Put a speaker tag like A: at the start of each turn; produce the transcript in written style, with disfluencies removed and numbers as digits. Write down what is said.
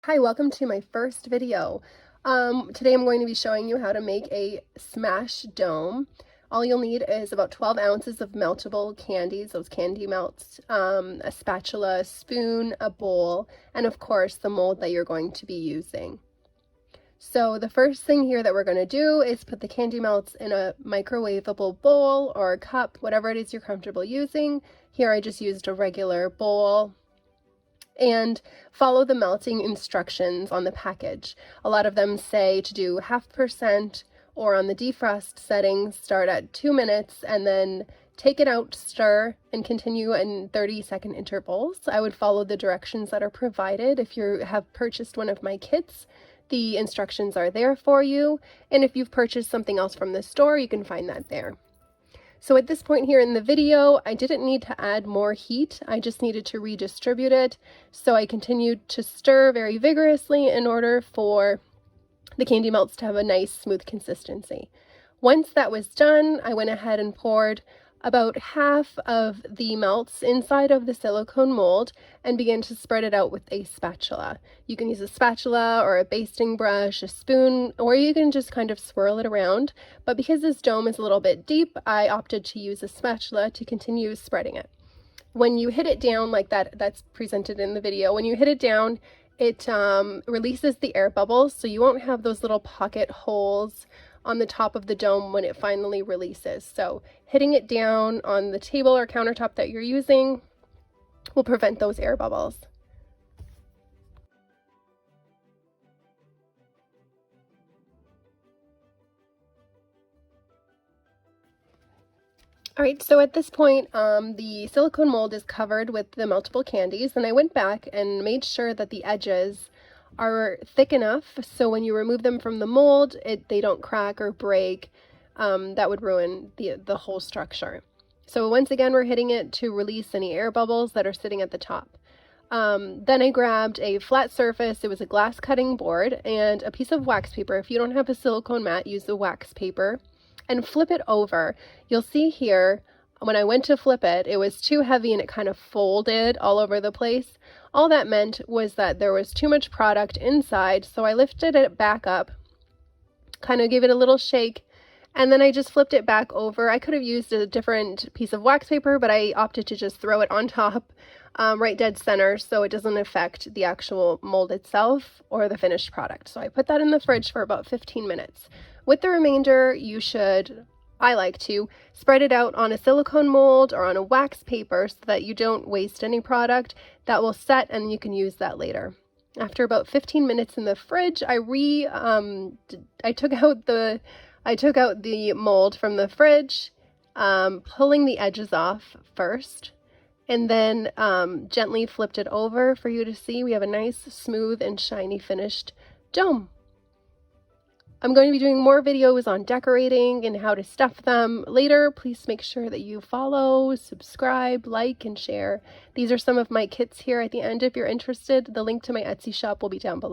A: Hi, welcome to my first video. Today I'm going to be showing you how to make a smash dome. All you'll need is about 12 ounces of meltable candies, those candy melts, a spatula, a spoon, a bowl, and of course the mold that you're going to be using. So the first thing here that we're going to do is put the candy melts in a microwavable bowl or a cup, whatever it is you're comfortable using. Here I just used a regular bowl. And follow the melting instructions on the package. A lot of them say to do 0.5%, or on the defrost setting, start at 2 minutes and then take it out, stir, and continue in 30-second intervals. I would follow the directions that are provided. If you have purchased one of my kits, the instructions are there for you. And if you've purchased something else from the store, you can find that there. So at this point here in the video, I didn't need to add more heat. I just needed to redistribute it. So I continued to stir very vigorously in order for the candy melts to have a nice smooth consistency. Once that was done, I went ahead and poured about half of the melts inside of the silicone mold and began to spread it out with a spatula. You can use a spatula or a basting brush, a spoon, or you can just kind of swirl it around. But because this dome is a little bit deep, I opted to use a spatula to continue spreading it. When you hit it down like that, that's presented in the video, when you hit it down, it releases the air bubbles, so you won't have those little pocket holes on the top of the dome when it finally releases. So hitting it down on the table or countertop that you're using will prevent those air bubbles. All right, so at this point, the silicone mold is covered with the meltable candies, and I went back and made sure that the edges are thick enough so when you remove them from the mold, they don't crack or break. That would ruin the whole structure. So once again, we're hitting it to release any air bubbles that are sitting at the top. Then I grabbed a flat surface. It was a glass cutting board and a piece of wax paper. If you don't have a silicone mat, use the wax paper and flip it over. You'll see here, when I went to flip it, it was too heavy and it kind of folded all over the place. All that meant was that there was too much product inside, so I lifted it back up, kind of gave it a little shake, and then I just flipped it back over. I could have used a different piece of wax paper, but I opted to just throw it on top, right dead center, so it doesn't affect the actual mold itself or the finished product. So I put that in the fridge for about 15 minutes. With the remainder, I like to spread it out on a silicone mold or on a wax paper so that you don't waste any product. That will set and you can use that later. After about 15 minutes in the fridge, I took out the mold from the fridge, pulling the edges off first, and then gently flipped it over for you to see. We have a nice, smooth, and shiny finished dome. I'm going to be doing more videos on decorating and how to stuff them later. Please make sure that you follow, subscribe, like, and share. These are some of my kits here at the end if you're interested. The link to my Etsy shop will be down below.